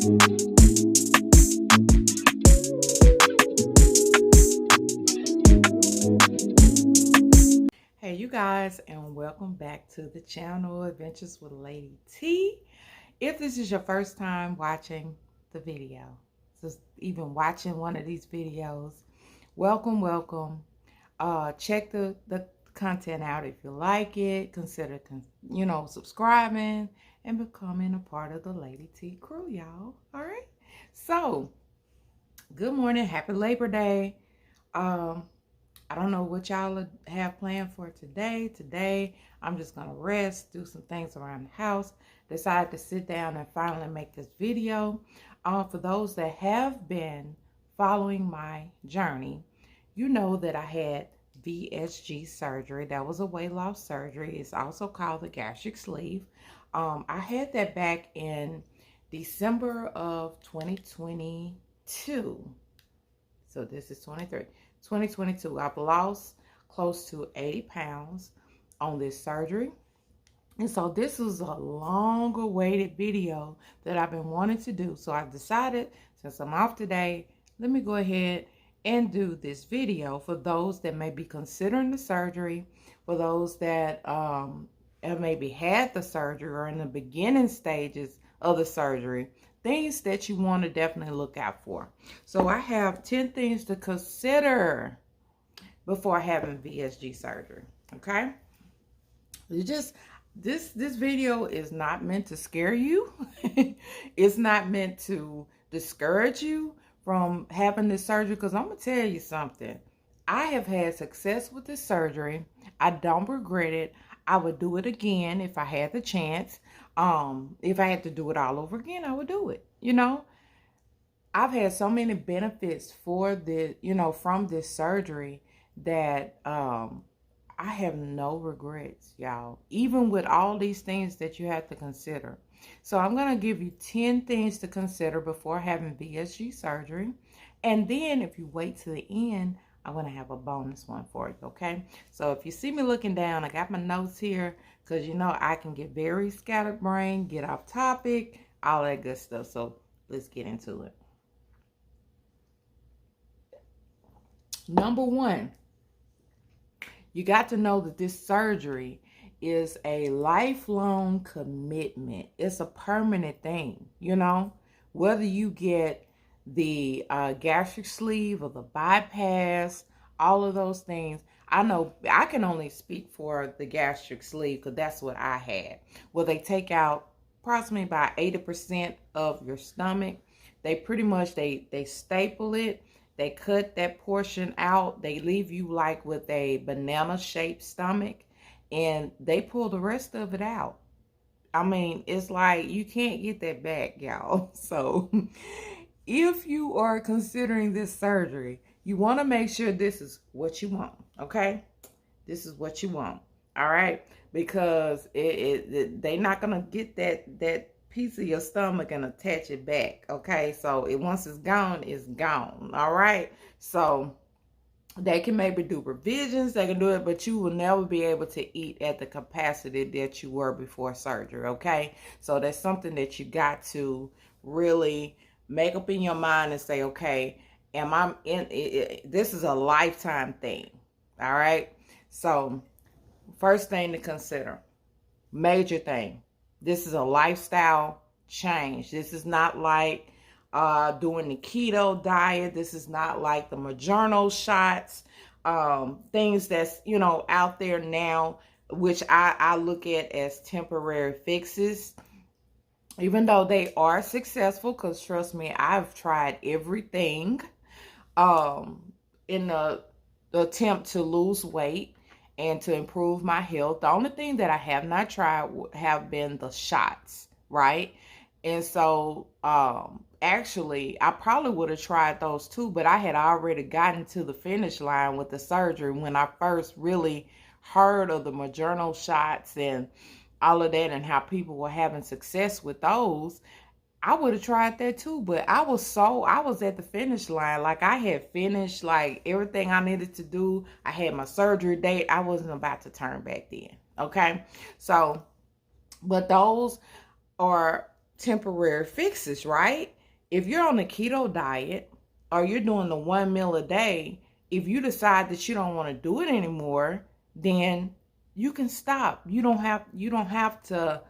Hey you guys, and welcome back to the channel Adventures with Lady T. If this is your first time watching the video, just even watching one of these videos, welcome. Check the content out. If you like it, consider subscribing and becoming a part of the Lady T crew, y'all. All right, so good morning, happy Labor Day. I don't know what y'all have planned for today. Today, I'm just going to rest, do some things around the house. Decided to sit down and finally make this video. For those that have been following my journey, you know that I had VSG surgery. That was a weight loss surgery. It's also called the gastric sleeve. I had that back in December of 2022. So this is 2022. I've lost close to 80 pounds on this surgery. And so this is a long awaited video that I've been wanting to do. So I've decided, since I'm off today, let me go ahead and do this video for those that may be considering the surgery, for those that have maybe had the surgery or in the beginning stages of the surgery. Things that you want to definitely look out for. So I have 10 things to consider before having VSG surgery. Okay, this video is not meant to scare you. It's not meant to discourage you from having this surgery, because I'm gonna tell you something. I have had success with this surgery. I don't regret it. I would do it again if I had the chance. If I had to do it all over again, I would do it. I've had so many benefits for this, from this surgery that I have no regrets, y'all. Even with all these things that you have to consider. So I'm going to give you 10 things to consider before having VSG surgery. And then if you wait to the end, I'm going to have a bonus one for you, okay? So if you see me looking down, I got my notes here because, I can get very scatterbrained, get off topic, all that good stuff. So let's get into it. Number one, you got to know that this surgery is a lifelong commitment. It's a permanent thing, whether you get the gastric sleeve or the bypass, all of those things. I know I can only speak for the gastric sleeve because that's what I had. Well, they take out approximately about 80% of your stomach. They pretty much, they staple it. They cut that portion out. They leave you like with a banana-shaped stomach, and they pull the rest of it out. I mean, it's like you can't get that back, y'all. So if you are considering this surgery, you want to make sure this is what you want, okay? This is what you want, all right? Because they're not going to get that piece of your stomach and attach it back, okay? So once it's gone, all right? So they can maybe do revisions, they can do it, but you will never be able to eat at the capacity that you were before surgery, okay? So that's something that you got to really make up in your mind and say, okay, this is a lifetime thing, all right? So first thing to consider, major thing, this is a lifestyle change. This is not like doing the keto diet. This is not like the Moderna shots, things that's, out there now, which I look at as temporary fixes. Even though they are successful, because trust me, I've tried everything in the attempt to lose weight and to improve my health. The only thing that I have not tried have been the shots, right? And so actually, I probably would have tried those too, but I had already gotten to the finish line with the surgery when I first really heard of the Moderna shots and all of that and how people were having success with those. I would have tried that too, but I was at the finish line. Like, I had finished like everything I needed to do. I had my surgery date. I wasn't about to turn back then. Okay. So, but those are temporary fixes, right? If you're on a keto diet or you're doing the 1 meal a day, if you decide that you don't want to do it anymore, then you can stop. You don't have to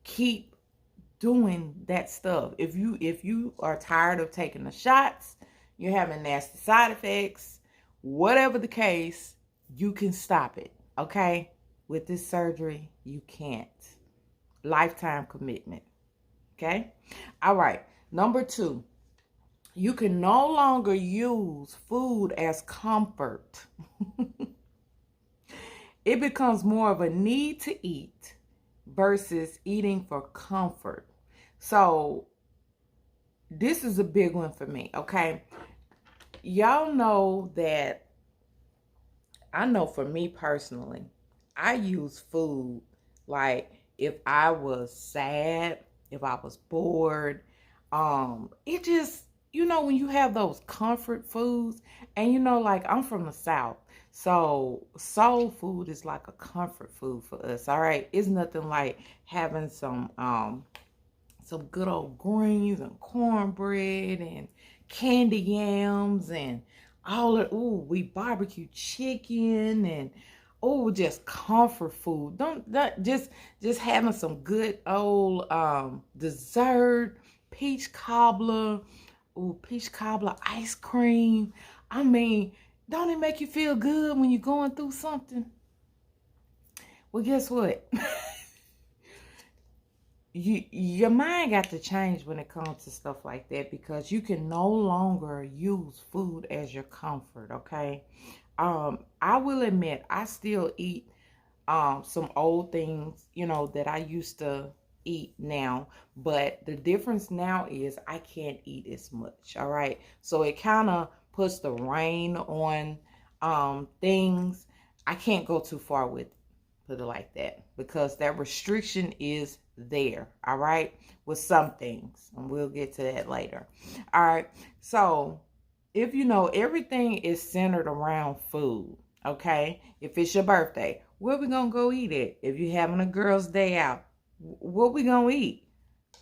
keep doing that stuff. If you are tired of taking the shots, you're having nasty side effects, whatever the case, you can stop it. Okay? With this surgery, you can't. Lifetime commitment. Okay? All right. Number 2, you can no longer use food as comfort. It becomes more of a need to eat versus eating for comfort. So this is a big one for me, okay? Y'all know that, I know for me personally, I use food like if I was sad, if I was bored, it just, when you have those comfort foods, and like I'm from the South, so soul food is like a comfort food for us, all right? It's nothing like having some good old greens and cornbread and candy yams and all of, we barbecue chicken and just comfort food. Just having some good old dessert, peach cobbler, peach cobbler ice cream. I mean, don't it make you feel good when you're going through something? Well, guess what? Your mind got to change when it comes to stuff like that, because you can no longer use food as your comfort, okay? I will admit, I still eat some old things, that I used to eat now, but the difference now is I can't eat as much, all right? So it kind of puts the rein on things. I can't go too far with it, put it like that, because that restriction is there, all right, with some things, and we'll get to that later. All right, so if everything is centered around food, okay? If it's your birthday, where we gonna go eat it? If you're having a girl's day out, what we gonna eat?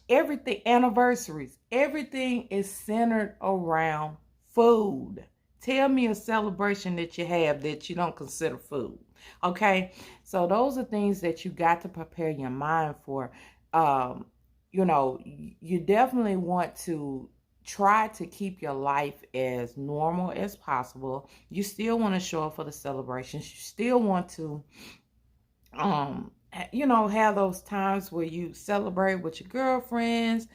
Everything, anniversaries, everything is centered around food. Tell me a celebration that you have that you don't consider food. Okay, so those are things that you got to prepare your mind for. You definitely want to try to keep your life as normal as possible. You still want to show up for the celebrations. You still want to, have those times where you celebrate with your girlfriends.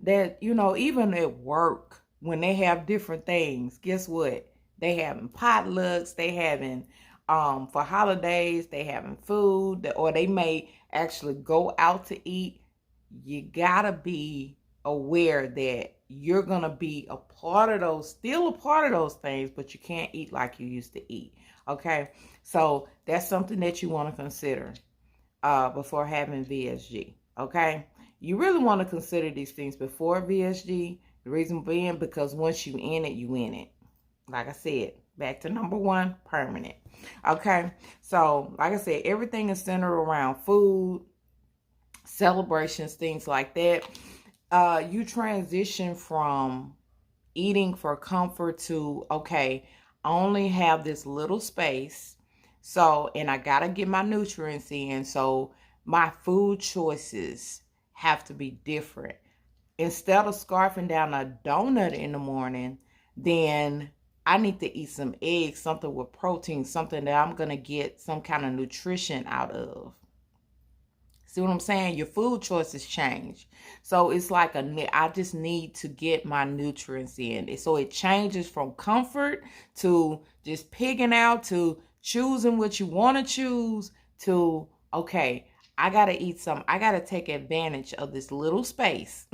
That, even at work, when they have different things, guess what? They having potlucks, they having for holidays, they having food, or they may actually go out to eat. You gotta be aware that you're gonna be still a part of those things, but you can't eat like you used to eat. Okay, so that's something that you want to consider before having VSG. Okay, you really want to consider these things before VSG. The reason being, because once you in it, you in it. Like I said, back to number 1, permanent. Okay, so like I said, everything is centered around food, celebrations, things like that. You transition from eating for comfort to, okay, I only have this little space, and I gotta get my nutrients in, so my food choices have to be different. Instead of scarfing down a donut in the morning, then I need to eat some eggs, something with protein, something that I'm going to get some kind of nutrition out of. See what I'm saying? Your food choices change. So it's like I just need to get my nutrients in. So it changes from comfort to just pigging out to choosing what you want to choose to, okay, I got to eat something. I got to take advantage of this little space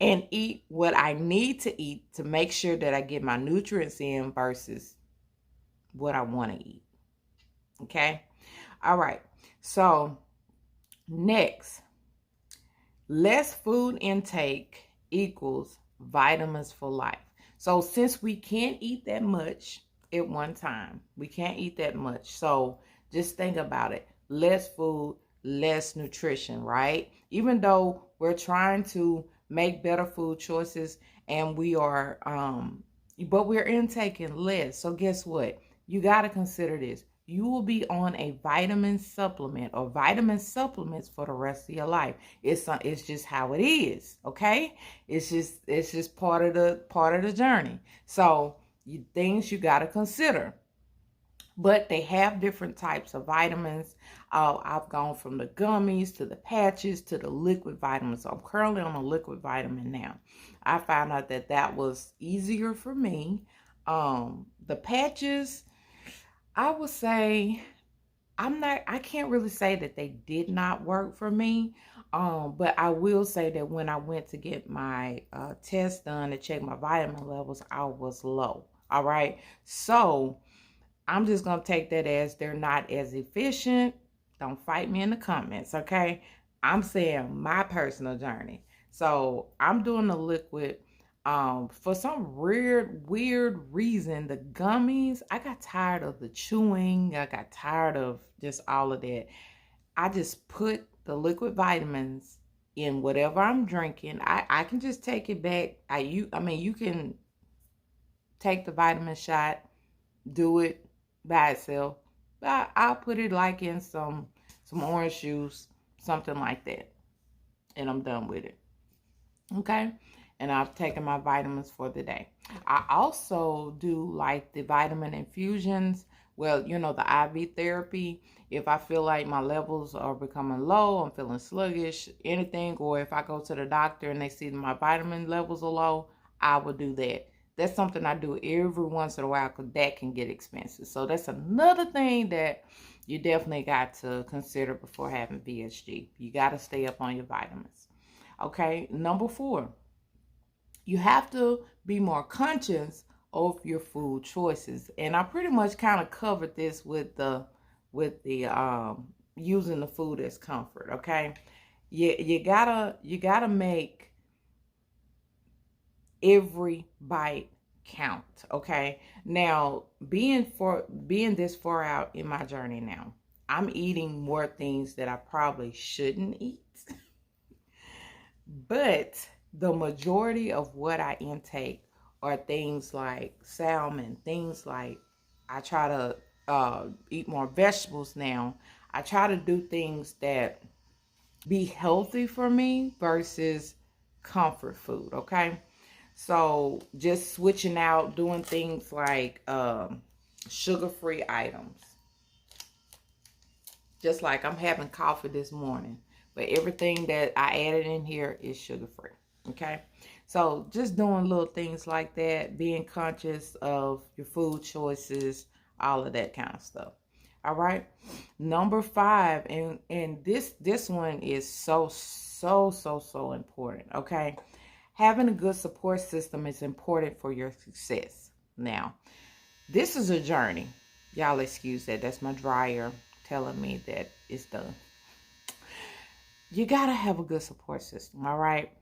and eat what I need to eat to make sure that I get my nutrients in versus what I want to eat. Okay? All right. So next, less food intake equals vitamins for life. So since we can't eat that much at one time, we can't eat that much. So just think about it. Less food, less nutrition, right? Even though we're trying to make better food choices, and we are but we're intaking less. So guess what? You got to consider this. You will be on a vitamin supplement or vitamin supplements for the rest of your life. It's just how it is, okay? It's just part of the journey. So things you got to consider. But they have different types of vitamins. I've gone from the gummies to the patches to the liquid vitamins. So I'm currently on a liquid vitamin now. I found out that that was easier for me. The patches, I would say, I can't really say that they did not work for me. But I will say that when I went to get my test done to check my vitamin levels, I was low. All right. So I'm just going to take that as they're not as efficient. Don't fight me in the comments, okay? I'm saying my personal journey. So I'm doing the liquid. For some weird reason, the gummies, I got tired of the chewing. I got tired of just all of that. I just put the liquid vitamins in whatever I'm drinking. I can just take it back. I mean, you can take the vitamin shot, do it by itself. I'll put it like in some orange juice, something like that, and I'm done with it. Okay, and I've taken my vitamins for the day. I also do like the vitamin infusions. Well, the IV therapy. If I feel like my levels are becoming low, I'm feeling sluggish, anything, or if I go to the doctor and they see my vitamin levels are low, I will do that. That's something I do every once in a while because that can get expensive. So that's another thing that you definitely got to consider before having VSG. You got to stay up on your vitamins. Okay, number 4, you have to be more conscious of your food choices. And I pretty much kind of covered this with the using the food as comfort. Okay, you gotta make every bite count. Okay, now being this far out in my journey now, I'm eating more things that I probably shouldn't eat. But the majority of what I intake are things like salmon, things like I try to eat more vegetables now. I try to do things that be healthy for me versus comfort food, okay? So just switching out, doing things like sugar-free items. Just like I'm having coffee this morning, but everything that I added in here is sugar-free, okay? So just doing little things like that, being conscious of your food choices, all of that kind of stuff. All right. Number 5, and this one is so important, okay? Having a good support system is important for your success. Now, this is a journey. Y'all excuse that. That's my dryer telling me that it's done. You got to have a good support system, all right?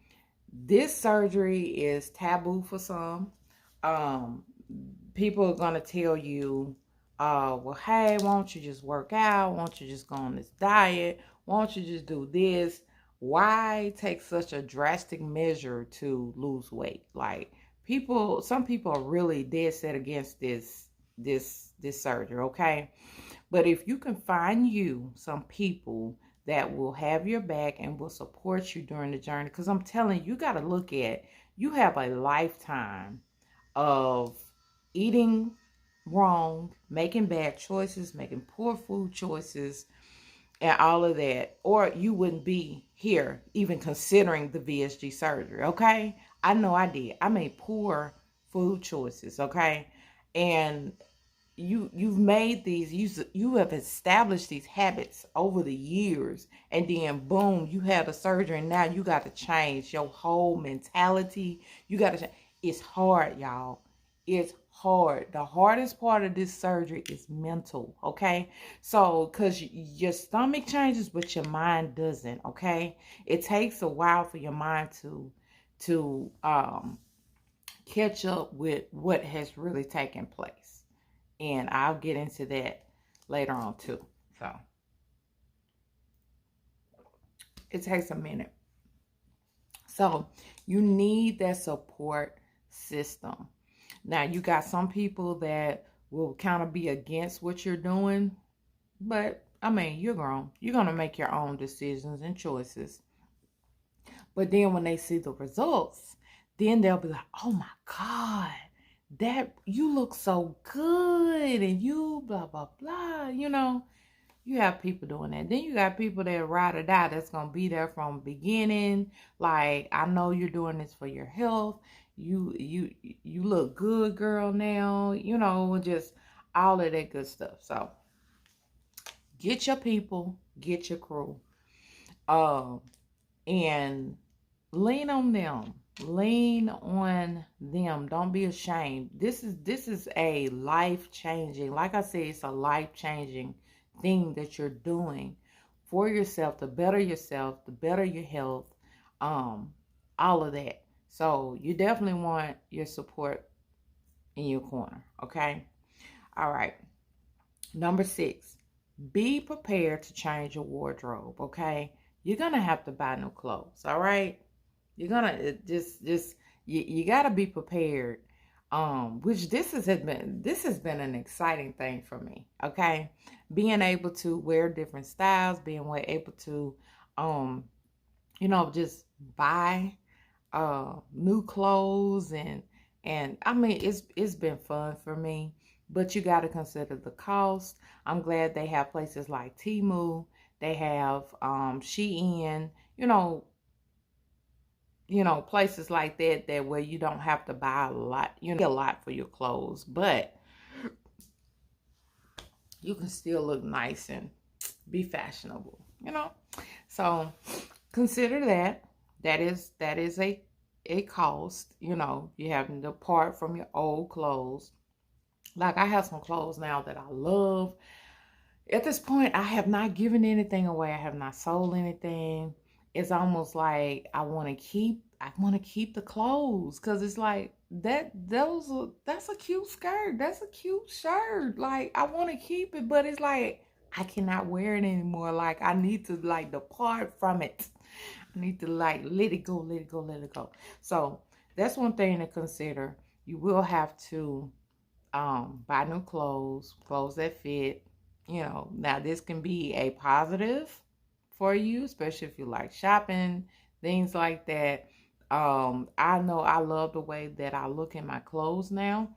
This surgery is taboo for some. People are going to tell you, well, hey, why don't you just work out? Why don't you just go on this diet? Why don't you just do this? Why take such a drastic measure to lose weight? Like some people are really dead set against this surgery, okay? But if you can find some people that will have your back and will support you during the journey, because I'm telling you, you got to look at, you have a lifetime of eating wrong, making bad choices, making poor food choices, and all of that, or you wouldn't be here even considering the VSG surgery, okay? I know I did. I made poor food choices, okay? And you've made these, you have established these habits over the years, and then boom, you had a surgery, and now you got to change your whole mentality. You got to change. It's hard, y'all. It's hard. The hardest part of this surgery is mental, okay? So, because your stomach changes, but your mind doesn't, okay? It takes a while for your mind to catch up with what has really taken place. And I'll get into that later on too. So it takes a minute. So you need that support system. Now, you got some people that will kind of be against what you're doing, but I mean, you're grown. You're going to make your own decisions and choices. But then when they see the results, then they'll be like, oh my God, that you look so good and you blah, blah, blah. You have people doing that. Then you got people that ride or die that's going to be there from the beginning. Like, I know you're doing this for your health. You look good, girl, now. Just all of that good stuff. So get your people, get your crew. And lean on them. Lean on them. Don't be ashamed. This is a life-changing, like I said, it's a life-changing thing that you're doing for yourself, to better yourself, to better your health, all of that. So you definitely want your support in your corner, okay? All right. Number 6, be prepared to change your wardrobe, okay? You're going to have to buy new clothes, all right? You're going to you got to be prepared. Which this has been an exciting thing for me, okay? Being able to wear different styles, being able to, just buy new clothes and I mean, it's been fun for me, but you got to consider the cost. I'm glad they have places like Temu. They have Shein, places like that where you don't have to buy a lot, a lot for your clothes, but you can still look nice and be fashionable, So consider that. That is a cost, you having to part from your old clothes. Like, I have some clothes now that I love. At this point, I have not given anything away. I have not sold anything. It's almost like I want to keep the clothes, because it's like that's a cute skirt. That's a cute shirt. Like, I want to keep it, but it's like I cannot wear it anymore. Like, I need to depart from it. I need to let it go, let it go, let it go. So that's one thing to consider. You will have to buy new clothes that fit. Now this can be a positive for you, especially if you like shopping, things like that. I know I love the way that I look in my clothes now.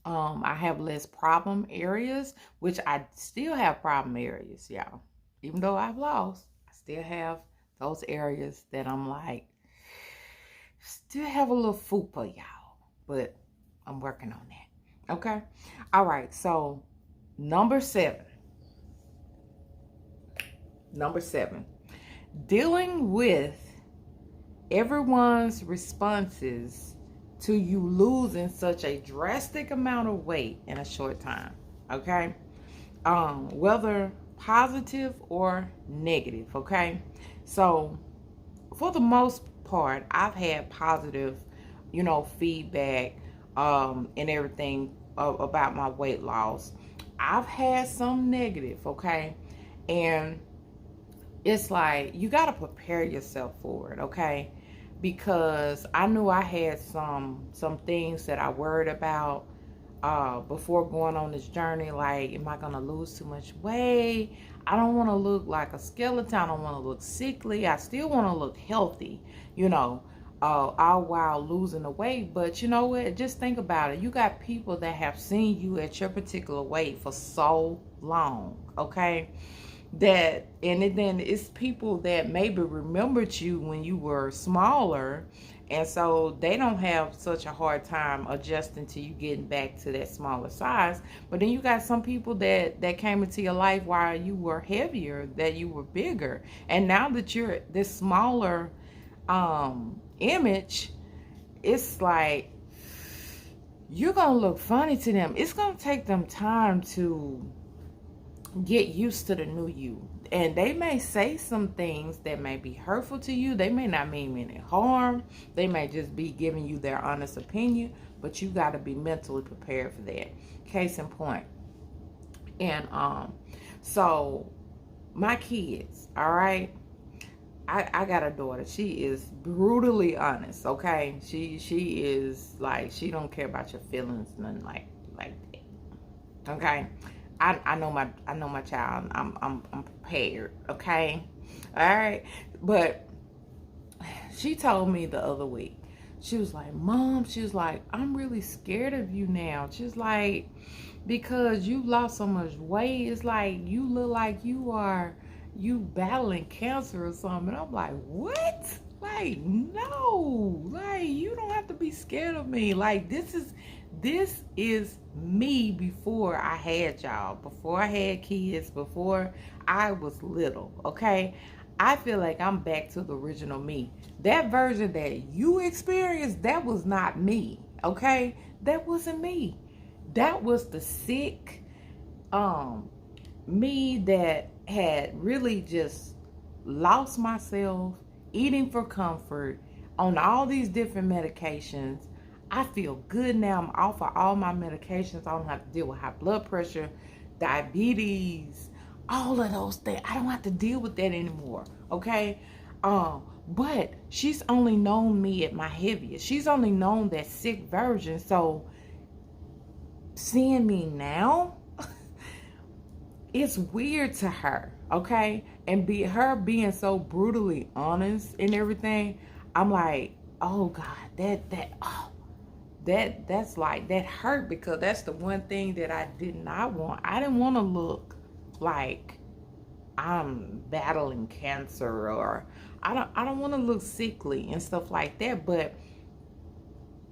I have less problem areas, which I still have problem areas, y'all. Even though I've lost, I still have those areas that I'm like, still have a little fupa, y'all. But I'm working on that. Okay? All right, so Number 7, dealing with everyone's responses to you losing such a drastic amount of weight in a short time, okay? Whether positive or negative, okay? So for the most part, I've had positive, feedback and everything about my weight loss. I've had some negative, okay? And it's like, you got to prepare yourself for it, okay? Because I knew I had some things that I worried about before going on this journey. Like, am I going to lose too much weight? I don't want to look like a skeleton. I don't want to look sickly. I still want to look healthy, all while losing the weight. But you know what? Just think about it. You got people that have seen you at your particular weight for so long, okay? Then it's people that maybe remembered you when you were smaller, and so they don't have such a hard time adjusting to you getting back to that smaller size. But then you got some people that came into your life while you were heavier, that you were bigger, and now that you're this smaller image, it's like you're gonna look funny to them. It's gonna take them time to get used to the new you, and they may say some things that may be hurtful to you. They may not mean any harm. They may just be giving you their honest opinion, but you got to be mentally prepared for that. Case in point. And so my kids, all right, I got a daughter. She is brutally honest, okay? She is like, she don't care about your feelings, nothing like that. Okay? I know my child. I'm prepared, okay? All right. But she told me the other week, she was like, Mom, she was like, I'm really scared of you now. She's like, because you lost so much weight, it's like you look like you battling cancer or something. And I'm like, what? Like, no, like, you don't have to be scared of me. Like, this is me before I had y'all, before I had kids, before I was little, okay? I feel like I'm back to the original me. That version that you experienced, that was not me, okay? That wasn't me. That was the sick me that had really just lost myself, eating for comfort, on all these different medications. I feel good now. I'm off of all my medications. I don't have to deal with high blood pressure, diabetes, all of those things. I don't have to deal with that anymore. Okay? But she's only known me at my heaviest. She's only known that sick version. So seeing me now, it's weird to her, okay? And her being so brutally honest and everything, I'm like, oh God, that's like, that hurt, because that's the one thing that I did not want. I didn't want to look like I'm battling cancer, or I don't want to look sickly and stuff like that, but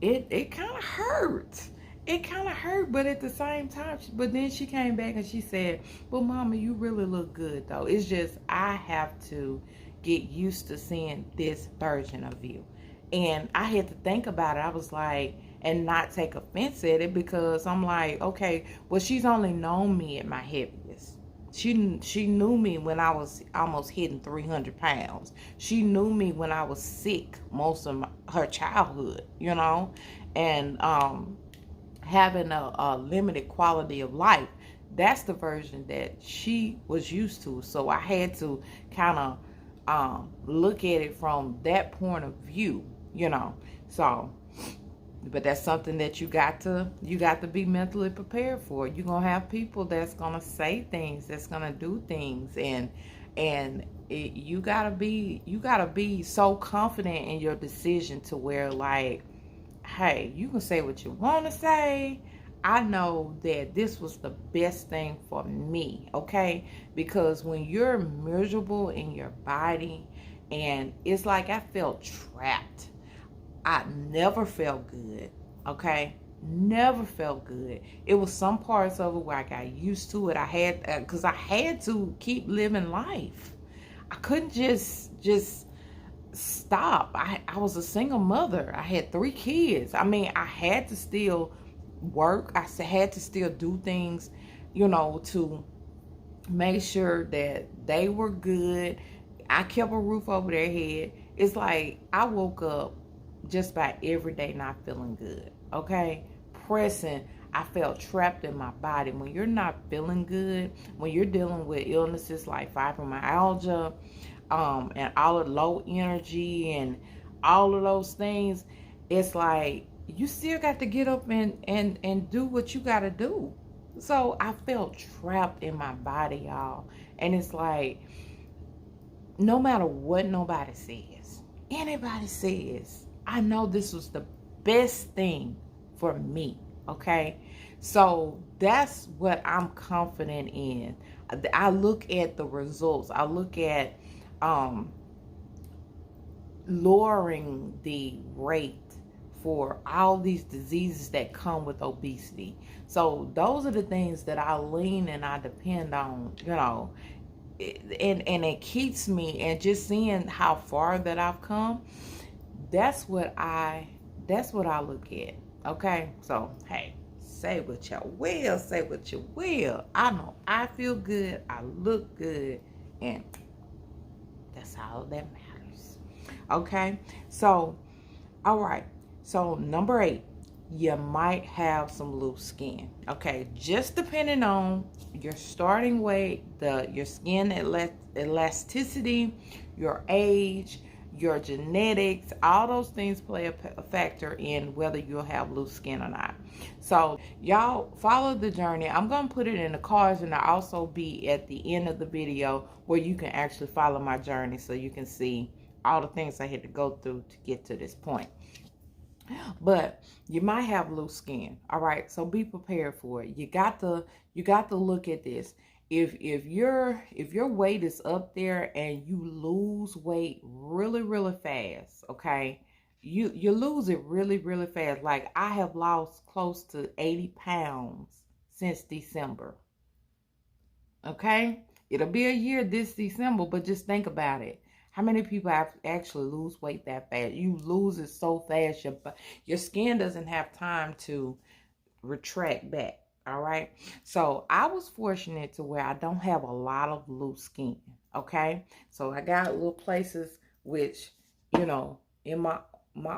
it kind of hurt. It kind of hurt, but at the same time, but then she came back and she said, well, Mama, you really look good, though. It's just, I have to get used to seeing this version of you. And I had to think about it. I was like, and not take offense at it, because I'm like, okay, well, she's only known me at my heaviest. She knew me when I was almost hitting 300 pounds. She knew me when I was sick most of her childhood, you know, and having a limited quality of life. That's the version that she was used to. So I had to kind of look at it from that point of view, you know. So, but that's something that you got to be mentally prepared for. You're gonna have people that's gonna say things, that's gonna do things, and you gotta be so confident in your decision to where, like, hey, you can say what you want to say. I know that this was the best thing for me, okay? Because when you're miserable in your body, and it's like I felt trapped. I never felt good, okay? Never felt good. It was some parts of it where I got used to it. I had, because I had to keep living life. I couldn't just stop. I was a single mother. I had 3 kids. I mean, I had to still work. I had to still do things, you know, to make sure that they were good. I kept a roof over their head. It's like I woke up just by every day not feeling good, okay? Pressing. I felt trapped in my body. When you're not feeling good, when you're dealing with illnesses like fibromyalgia, and all of low energy and all of those things, it's like you still got to get up and do what you got to do. So I felt trapped in my body, y'all. And it's like, no matter what nobody says, anybody says, I know this was the best thing for me, okay? So that's what I'm confident in. I look at the results. I look at lowering the rate for all these diseases that come with obesity. So those are the things that I lean and I depend on, you know, and it keeps me, and just seeing how far that I've come, that's what I look at. Okay, so hey, say what you will, say what you will. I know I feel good, I look good, and that's all that matters. Okay, so all right, so number 8, you might have some loose skin. Okay, just depending on your starting weight, your skin elasticity, your age, your genetics, all those things play a factor in whether you'll have loose skin or not. So y'all follow the journey. I'm going to put it in the cards, and I'll also be at the end of the video where you can actually follow my journey so you can see all the things I had to go through to get to this point. But you might have loose skin. All right, so be prepared for it. You got to look at this. If your weight is up there and you lose weight really fast, okay, you lose it really fast. Like I have lost close to 80 pounds since December. Okay, it'll be a year this December, but just think about it. How many people have actually lose weight that fast? You lose it so fast, your skin doesn't have time to retract back. All right. So I was fortunate to where I don't have a lot of loose skin. Okay. So I got little places which, in my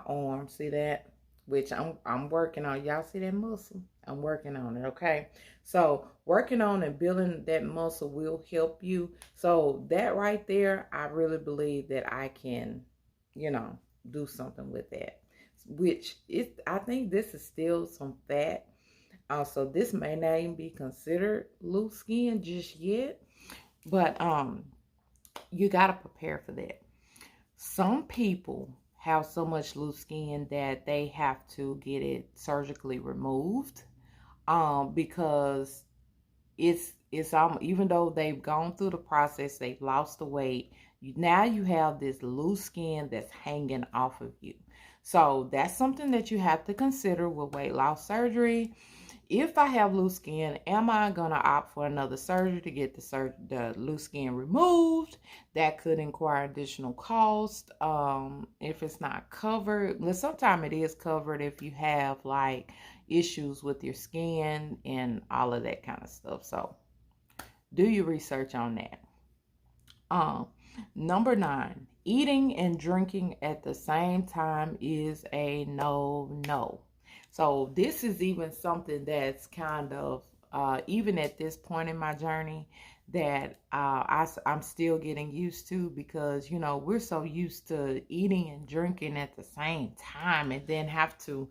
arm, see that? Which I'm working on. Y'all see that muscle? I'm working on it. Okay. So working on and building that muscle will help you. So that right there, I really believe that I can, do something with that. Which is, I think this is still some fat. Also, this may not even be considered loose skin just yet, but you got to prepare for that. Some people have so much loose skin that they have to get it surgically removed, because it's even though they've gone through the process, they've lost the weight, now you have this loose skin that's hanging off of you. So that's something that you have to consider with weight loss surgery. If I have loose skin, am I going to opt for another surgery to get the loose skin removed? That could require additional cost. If it's not covered, well, sometimes it is covered if you have like issues with your skin and all of that kind of stuff. So do your research on that. Number 9, eating and drinking at the same time is a no. So this is even something that's kind of, even at this point in my journey, that I'm still getting used to, because, we're so used to eating and drinking at the same time and then have to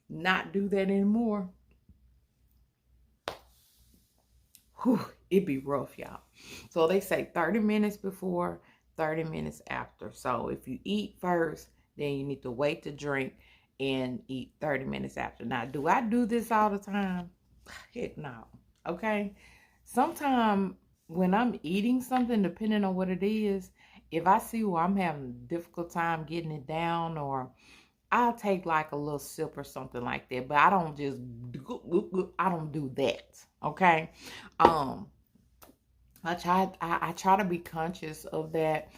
not do that anymore. Whew, it'd be rough, y'all. So they say 30 minutes before, 30 minutes after. So if you eat first, then you need to wait to drink and eat 30 minutes after. Now, do I do this all the time? Heck no. Okay. Sometimes when I'm eating something, depending on what it is, if I see where I'm having a difficult time getting it down, or I'll take like a little sip or something like that, but I don't do that. Okay. I try to be conscious of that,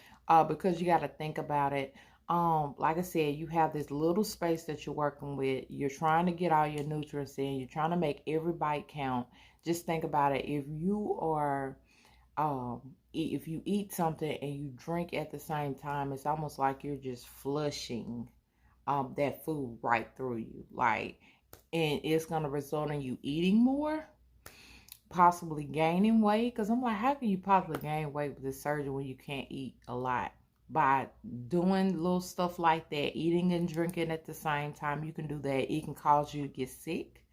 because you got to think about it. Like I said, you have this little space that you're working with. You're trying to get all your nutrients in. You're trying to make every bite count. Just think about it. If you eat something and you drink at the same time, it's almost like you're just flushing that food right through you. And it's gonna result in you eating more, possibly gaining weight. Because I'm like, how can you possibly gain weight with this surgery when you can't eat a lot? By doing little stuff like that, eating and drinking at the same time, you can do that. It can cause you to get sick,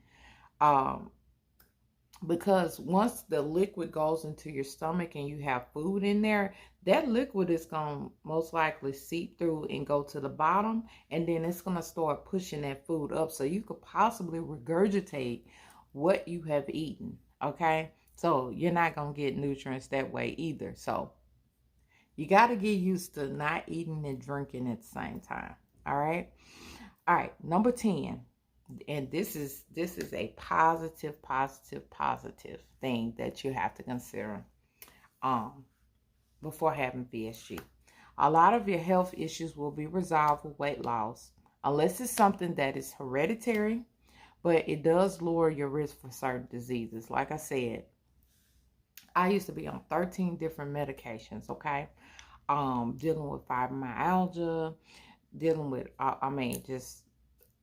because once the liquid goes into your stomach and you have food in there, that liquid is going to most likely seep through and go to the bottom, and then it's going to start pushing that food up, so you could possibly regurgitate what you have eaten. Okay, so you're not going to get nutrients that way either. So you got to get used to not eating and drinking at the same time. All right. Number 10. And this is a positive thing that you have to consider before having VSG. A lot of your health issues will be resolved with weight loss, unless it's something that is hereditary, but it does lower your risk for certain diseases. Like I said, I used to be on 13 different medications, okay? Dealing with fibromyalgia, dealing with, just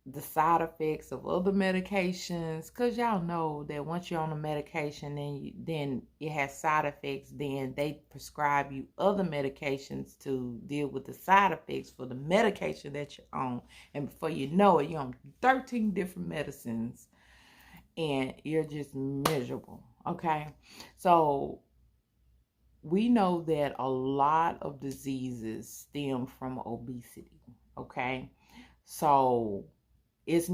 the side effects of other medications, because y'all know that once you're on a medication and then it has side effects, then they prescribe you other medications to deal with the side effects for the medication that you're on, and before you know it, you're on 13 different medicines and you're just miserable. Okay, so we know that a lot of diseases stem from obesity. Okay, so it's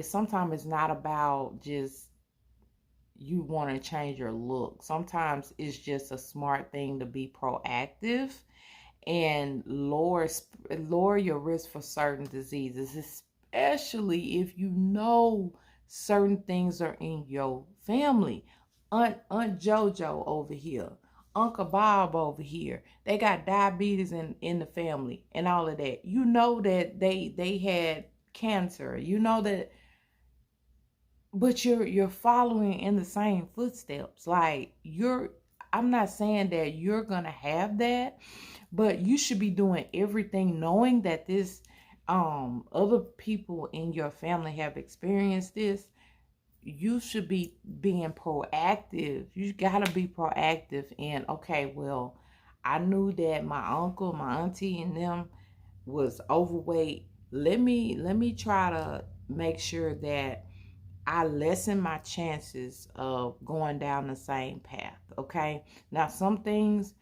sometimes it's not about just you want to change your look. Sometimes it's just a smart thing to be proactive and lower your risk for certain diseases, especially if you know certain things are in your family. Aunt Jojo over here, Uncle Bob over here, they got diabetes in the family and all of that. You know that they had cancer. You know that, but you're following in the same footsteps. Like, I'm not saying that you're gonna have that, but you should be doing everything knowing that this other people in your family have experienced this. You should be being proactive. You gotta be proactive in, okay, well, I knew that my uncle, my auntie, and them was overweight. Let me try to make sure that I lessen my chances of going down the same path. Okay. Now, some things,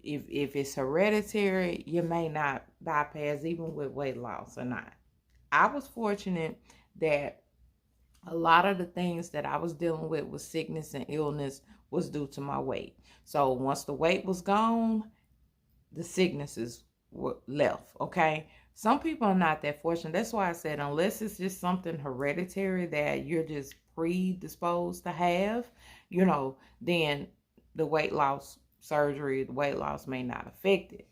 if it's hereditary, you may not bypass even with weight loss or not. I was fortunate that a lot of the things that I was dealing with sickness and illness was due to my weight. So once the weight was gone, the sicknesses were left. Okay. Some people are not that fortunate. That's why I said, unless it's just something hereditary that you're just predisposed to have, then the weight loss surgery, the weight loss may not affect it.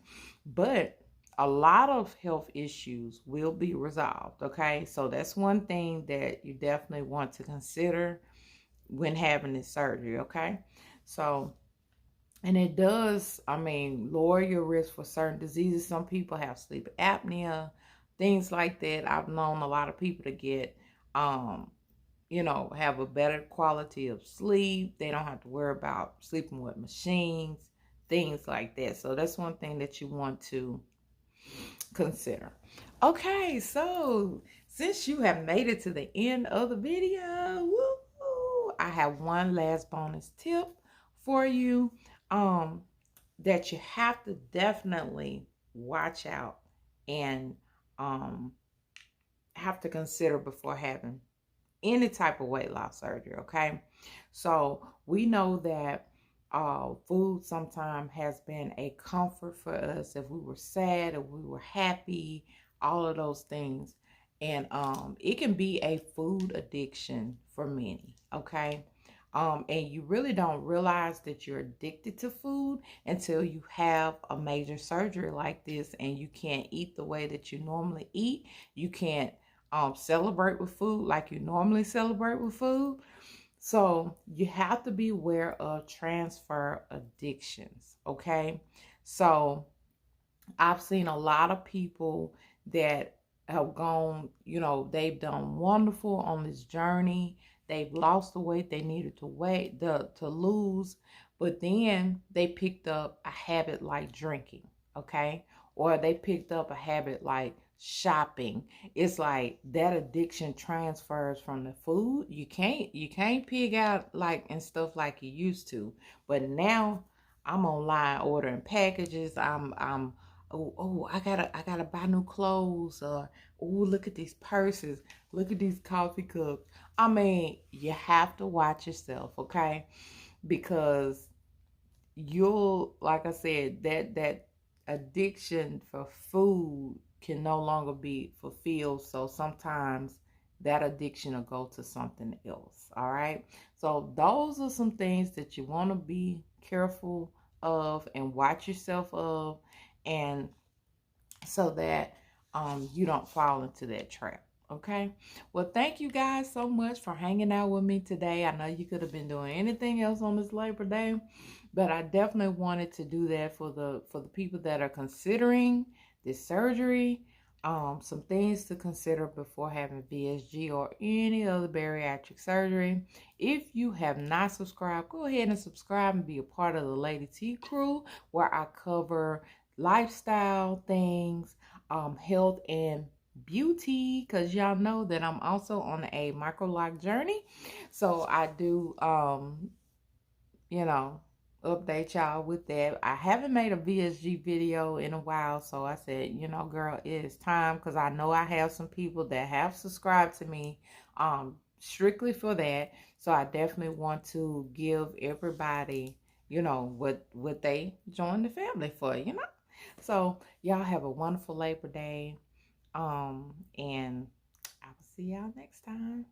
But a lot of health issues will be resolved. Okay. So that's one thing that you definitely want to consider when having this surgery. Okay. So, and it does, lower your risk for certain diseases. Some people have sleep apnea, things like that. I've known a lot of people to get, have a better quality of sleep. They don't have to worry about sleeping with machines, things like that. So that's one thing that you want to consider. Okay, so since you have made it to the end of the video, I have one last bonus tip for you. That you have to definitely watch out and have to consider before having any type of weight loss surgery. Okay, so we know that food sometimes has been a comfort for us if we were sad, if we were happy, all of those things. And it can be a food addiction for many. Okay, and you really don't realize that you're addicted to food until you have a major surgery like this and you can't eat the way that you normally eat. You can't celebrate with food like you normally celebrate with food. So you have to be aware of transfer addictions. Okay. So I've seen a lot of people that have gone, they've done wonderful on this journey. They've lost the weight they needed to lose, but then they picked up a habit like drinking, okay? Or they picked up a habit like shopping. It's like that addiction transfers from the food. You can't pig out like and stuff like you used to. But now I'm online ordering packages. I gotta buy new clothes, or look at these purses, look at these coffee cups. You have to watch yourself, okay? Because like I said, that addiction for food can no longer be fulfilled. So sometimes that addiction will go to something else. All right. So those are some things that you want to be careful of and watch yourself of, and so that you don't fall into that trap. Okay. Well, thank you guys so much for hanging out with me today. I know you could have been doing anything else on this Labor Day, but I definitely wanted to do that for the people that are considering this surgery. Some things to consider before having VSG or any other bariatric surgery. If you have not subscribed, go ahead and subscribe and be a part of the Lady T crew, where I cover lifestyle things, health and beauty, because y'all know that I'm also on a micro lock journey. So I do you know, update y'all with that. I haven't made a VSG video in a while, so I said, you know, girl, it is time, because I know I have some people that have subscribed to me strictly for that. So I definitely want to give everybody, you know, what they join the family for, you know. So y'all have a wonderful Labor Day. And I will see y'all next time.